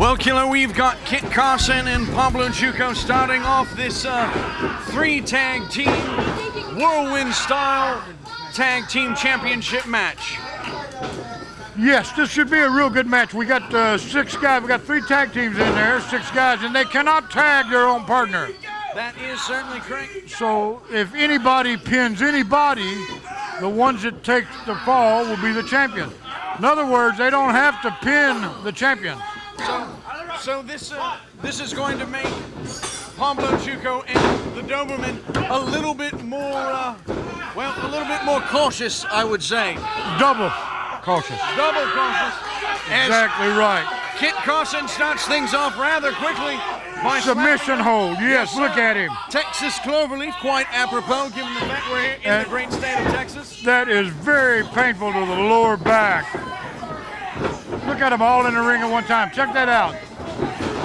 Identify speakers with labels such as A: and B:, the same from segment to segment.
A: Well, Killer, we've got Kit Carson and Pablo Chuco starting off this three-tag team whirlwind-style tag team championship match.
B: Yes, this should be a real good match. We got 6 guys. We got 3 tag teams in there, 6 guys, and they cannot tag their own partner.
A: That is certainly correct.
B: So if anybody pins anybody, the ones that take the fall will be the champion. In other words, they don't have to pin the champion.
A: So this is going to make Pablo Chuco and the Doberman a little bit more, a little bit more cautious, I would say.
B: Double cautious.
A: Double cautious.
B: Exactly right.
A: Kit Carson starts things off rather quickly by
B: submission hold. Yes, look at him.
A: Texas Cloverleaf, quite apropos given the fact we're here in the great state of Texas.
B: That is very painful to the lower back. Look at them all in the ring at one time. Check that out.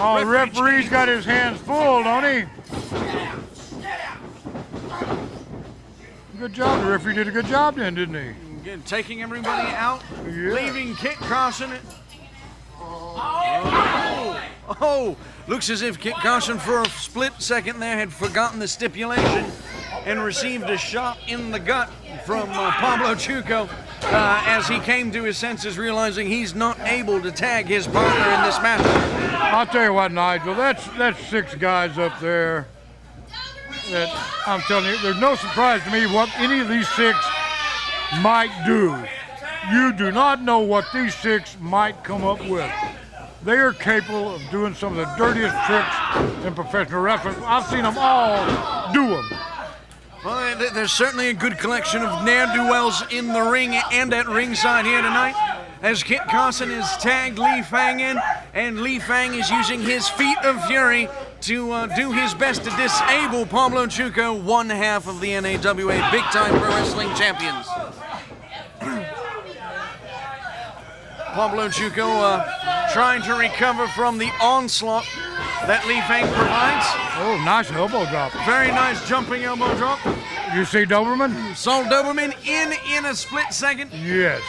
B: Oh, the referee's got his hands full, don't he? Good job. The referee did a good job then, didn't he?
A: Again, taking everybody out, leaving Kit Carson. Oh, looks as if Kit Carson for a split second there had forgotten the stipulation and received a shot in the gut from Pablo Chuco as he came to his senses, realizing he's not able to tag his partner in this match.
B: I'll tell you what, Nigel, that's 6 guys up there that I'm telling you, there's no surprise to me what any of these 6 might do. You do not know what these 6 might come up with. They are capable of doing some of the dirtiest tricks in professional wrestling. I've seen them all do them.
A: Well, there's certainly a good collection of ne'er-do-wells in the ring and at ringside here tonight, as Kit Carson is tagged Lee Fang in, and Lee Fang is using his feet of fury to do his best to disable Pablo Chuco, one half of the NAWA Big Time Pro Wrestling Champions. Pablo Chuco trying to recover from the onslaught that Lee Fang provides.
B: Oh, nice elbow drop.
A: Very nice jumping elbow drop.
B: You see Doberman?
A: Saw Doberman in a split second.
B: Yes.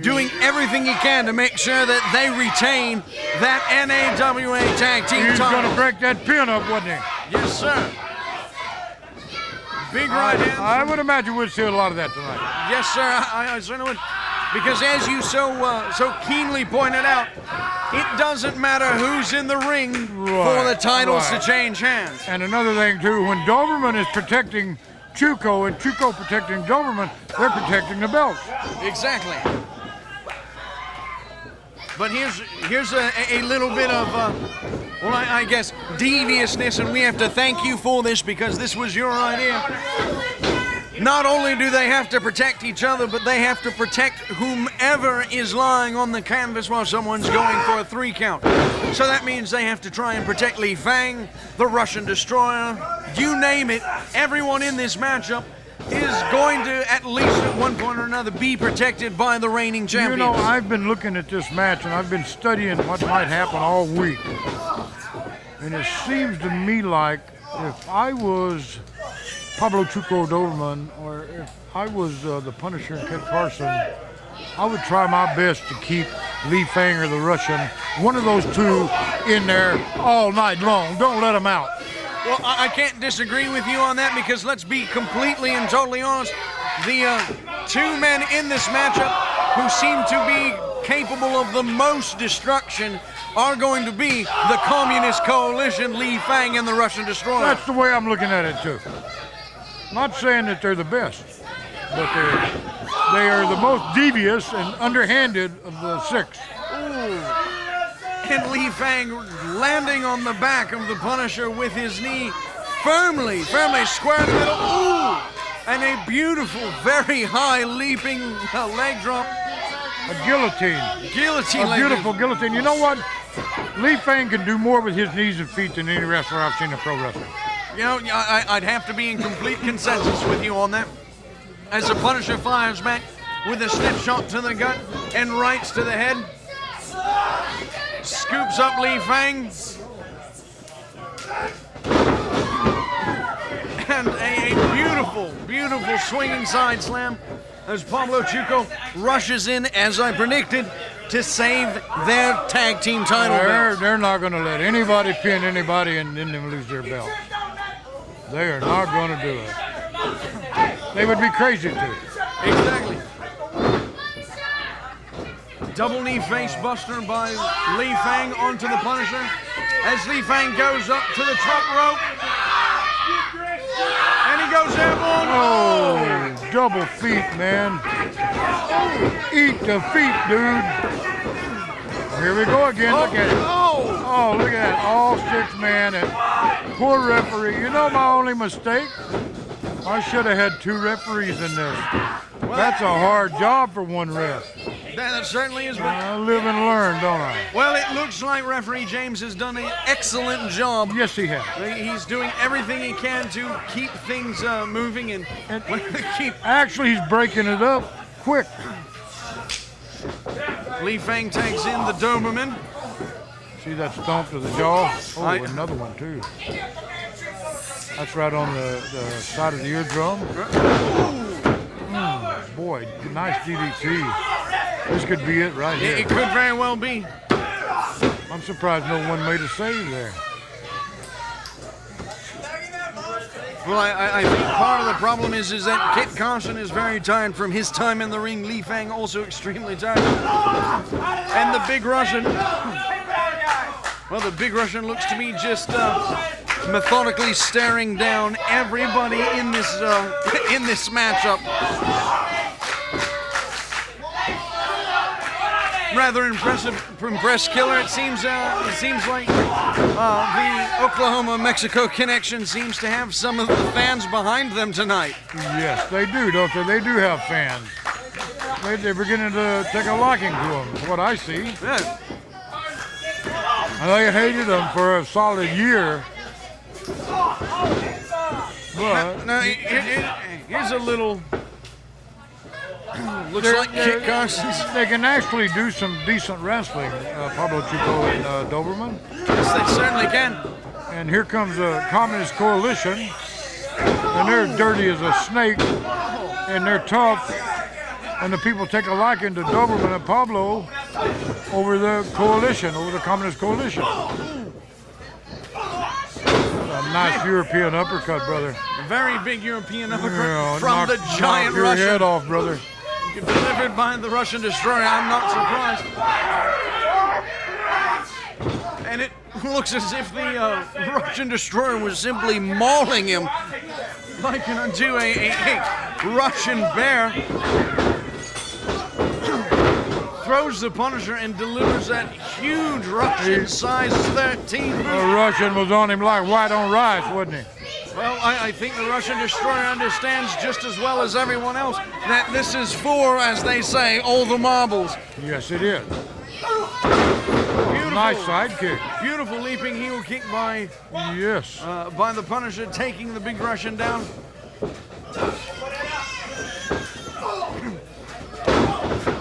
A: Doing everything he can to make sure that they retain that NAWA tag team title.
B: He's going to break that pin up, wasn't he?
A: Yes, sir. Big right hand.
B: I would imagine we'd see a lot of that tonight.
A: Yes, sir. I certainly would. Because as you so keenly pointed out, it doesn't matter who's in the ring for the titles to change hands.
B: And another thing, too, when Doberman is protecting Chuco and Chuco protecting Doberman, they're protecting the belts.
A: Exactly. But here's a little bit of, I guess, deviousness, and we have to thank you for this because this was your idea. Not only do they have to protect each other, but they have to protect whomever is lying on the canvas while someone's going for a 3 count. So that means they have to try and protect Lee Fang, the Russian Destroyer, you name it. Everyone in this matchup is going to, at least at one point or another, be protected by the reigning champions.
B: You know, I've been looking at this match, and I've been studying what might happen all week. And it seems to me like if I was Pablo Chuco Doberman, or if I was the Punisher and Kit Carson, I would try my best to keep Lee Fang or the Russian, one of those 2, in there all night long. Don't let them out.
A: Well, I can't disagree with you on that because let's be completely and totally honest. The 2 men in this matchup who seem to be capable of the most destruction are going to be the Communist Coalition, Lee Fang and the Russian Destroyer.
B: That's the way I'm looking at it, too. Not saying that they're the best, but they are the most devious and underhanded of the 6.
A: Ooh. And Lee Fang landing on the back of the Punisher with his knee firmly square in the middle. Ooh! And a beautiful, very high leaping leg drop.
B: A guillotine.
A: Guillotine.
B: A beautiful guillotine. You know what? Lee Fang can do more with his knees and feet than any wrestler I've seen in pro wrestling.
A: You know, I'd have to be in complete consensus with you on that. As the Punisher fires back with a stiff shot to the gut and rights to the head. Scoops up Lee Fang. And a beautiful, beautiful swinging side slam as Pablo Chuco rushes in, as I predicted, to save their tag team title belts.
B: They're not going to let anybody pin anybody and then them lose their belts. They are not going to do it. They would be crazy to.
A: Exactly. Double knee face buster by Li Fang onto the Punisher as Li Fang goes up to the top rope. And he goes airborne.
B: Oh, double feet, man. Eat the feet, dude. Here we go again. Look at it. Oh, look at that. All 6 man. And poor referee. You know my only mistake? I should have had 2 referees in this. That's a hard job for one ref.
A: That certainly is.
B: I live and learn, don't I?
A: Well, it looks like referee James has done an excellent job.
B: Yes, he has.
A: He's doing everything he can to keep things moving and keep.
B: Actually, he's breaking it up quick.
A: Li Fang takes in the Doberman.
B: See that stomp to the jaw? Oh, another one too. That's right on the side of the eardrum. Boy, nice DDT. This could be it right here.
A: It could very well be.
B: I'm surprised no one made a save there.
A: Well, I think part of the problem is that Kit Carson is very tired from his time in the ring. Li Fang also extremely tired. And the Big Russian, well, the Big Russian looks to me just methodically staring down everybody in this matchup. Rather impressed killer. It seems like the Oklahoma-Mexico connection seems to have some of the fans behind them tonight.
B: Yes, they do, don't they? They do have fans. They're beginning to take a liking to them, is what I see.
A: Yeah.
B: And they hated them for a solid year. But
A: Now here's a little. Looks like Kit Carson's.
B: They can actually do some decent wrestling, Pablo Chico and Doberman.
A: Yes, they certainly can.
B: And here comes the Communist Coalition, and they're dirty as a snake, and they're tough, and the people take a liking to Doberman and Pablo over the coalition, over the Communist Coalition. A nice European uppercut, brother.
A: A very big European uppercut
B: Yeah,
A: from the giant
B: knock your
A: Russian.
B: head off, brother.
A: Delivered by the Russian Destroyer. I'm not surprised. And it looks as if the Russian Destroyer was simply mauling him like unto a Russian bear. Throws the Punisher and delivers that huge Russian size 13 boot.
B: The Russian was on him like white on rice, wasn't he?
A: Well, I think the Russian Destroyer understands just as well as everyone else that this is for, as they say, all the marbles.
B: Yes, it is.
A: Beautiful,
B: Nice sidekick.
A: beautiful leaping heel kick by
B: Yes.
A: the Punisher, taking the Big Russian down.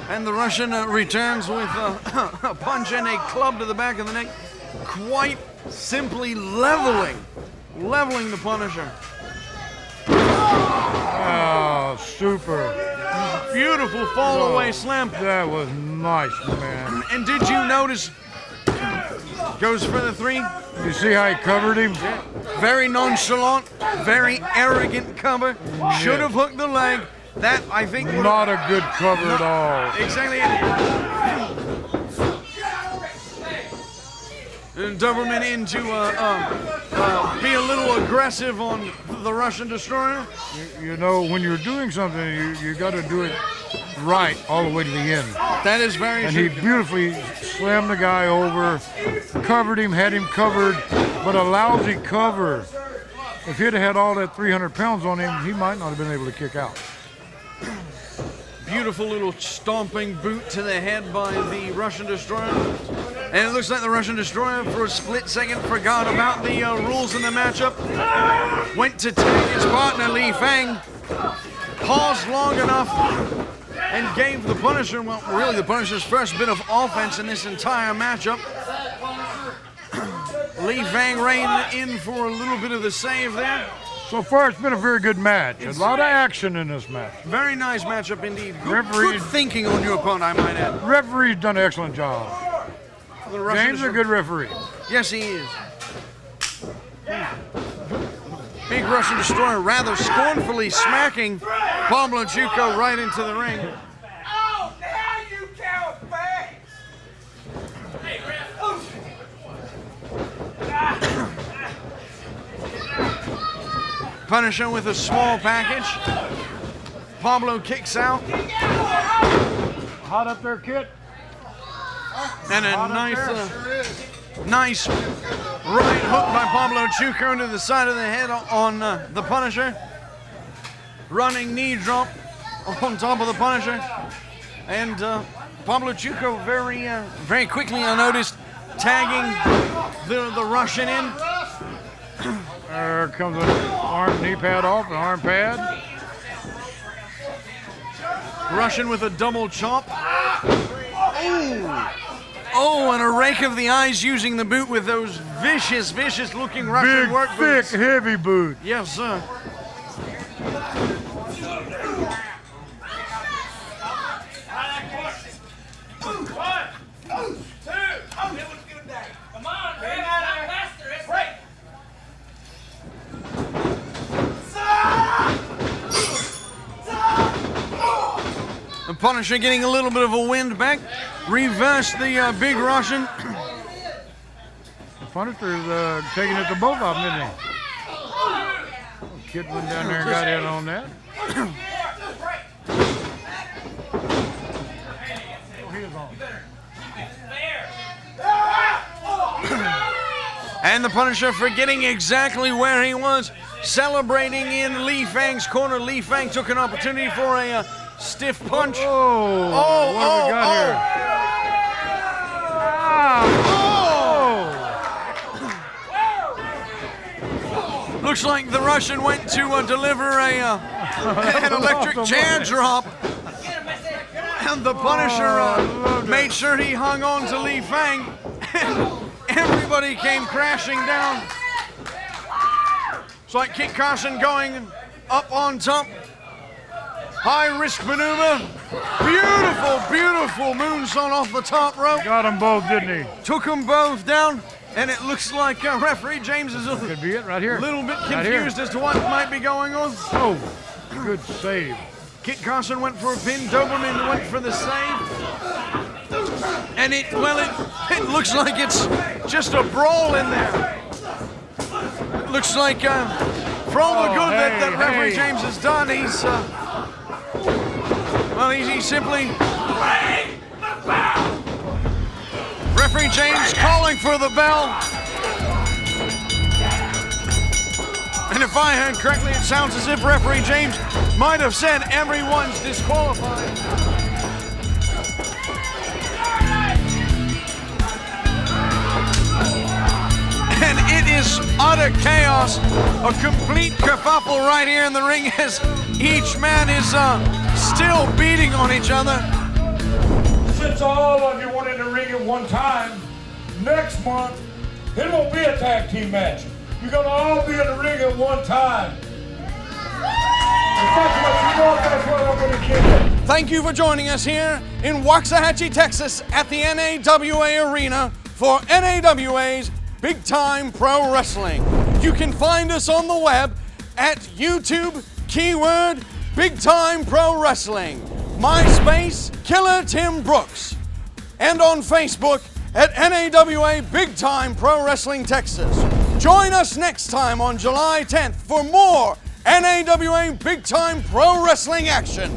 A: And the Russian returns with a punch and a club to the back of the neck, quite simply leveling the Punisher.
B: Oh, super.
A: Beautiful fall away slam.
B: That was nice, man.
A: And did you notice? Goes for the 3.
B: You see how he covered him?
A: Very nonchalant, very arrogant cover. Should have hooked the leg. That, I think, would
B: Not a good cover at all.
A: exactly. And Doberman in to be a little aggressive on the Russian Destroyer.
B: You know, when you're doing something, you got to do it right all the way to the end.
A: That is very
B: And
A: true.
B: he beautifully slammed the guy over, covered him, had him covered, but a lousy cover. If he'd have had all that 300 pounds on him, he might not have been able to kick out.
A: Beautiful little stomping boot to the head by the Russian Destroyer. And it looks like the Russian Destroyer, for a split second, forgot about the rules in the matchup. Went to take his partner, Li Fang. Paused long enough and gave the Punisher, well, really the Punisher's first bit of offense in this entire matchup. Li Fang reined in for a little bit of the save there.
B: So far, it's been a very good match. A lot of action in this match.
A: Very nice matchup indeed. Good
B: Referee-
A: thinking on your opponent, I might add.
B: Referee's done an excellent job.
A: The Russian
B: James
A: is
B: is a good referee.
A: Yes, he is. Big Russian Destroyer rather scornfully smacking Pablo Chuco right into the ring.
C: Oh, now you count face. Hey,
A: Punisher with a small package. Pablo kicks out.
B: Hot up there, Kit?
A: And a nice right hook by Pablo Chuco into the side of the head on the Punisher. Running knee drop on top of the Punisher. And Pablo Chuco very quickly, I noticed, tagging the Russian in.
B: There comes an arm knee pad off, an arm pad.
A: Russian with a double chop. Oh, and a rake of the eyes using the boot with those vicious looking Russian
B: Big,
A: work
B: thick,
A: boots.
B: heavy boot.
A: Yes, sir.
C: Come on, man. Faster. It's right.
A: The Punisher getting a little bit of a wind back. Reverse the Big Russian.
B: The Punisher's taking it to both of them, isn't he? Kid went down there and got in on that. Oh, he is on.
A: And the Punisher forgetting exactly where he was. Celebrating in Lee Fang's corner. Lee Fang took an opportunity for a stiff punch.
B: Oh, what have we got here? Ah,
A: Looks like the Russian went to deliver an electric chair drop. And the Punisher made sure he hung on to Lee Fang. And everybody came crashing down. It's like Kit Carson going up on top. High risk maneuver. Beautiful moonsault off the top rope.
B: got them both, didn't he?
A: Took them both down. And it looks like referee James is a
B: Could be it right here.
A: little bit
B: Right here.
A: confused as to what might be going on.
B: Oh, good save.
A: Kit Carson went for a pin. Doberman went for the save. And it looks like it's just a brawl in there. It looks like for all the good that referee James has done, he's he's simply referee James calling for the bell. And if I heard correctly, it sounds as if referee James might have said everyone's disqualified. And it is utter chaos, a complete kerfuffle right here in the ring as each man is still beating on each other.
D: Since all of you went in the ring at one time, next month, it won't be a tag team match. You're gonna all be in the ring at one time. And that's what you want, that's what I'm gonna give you.
A: Thank you for joining us here in Waxahachie, Texas at the NAWA Arena for NAWA's Big Time Pro Wrestling. You can find us on the web at YouTube, keyword Big Time Pro Wrestling, MySpace, Killer Tim Brooks, and on Facebook at NAWA Big Time Pro Wrestling Texas. Join us next time on July 10th for more NAWA Big Time Pro Wrestling action.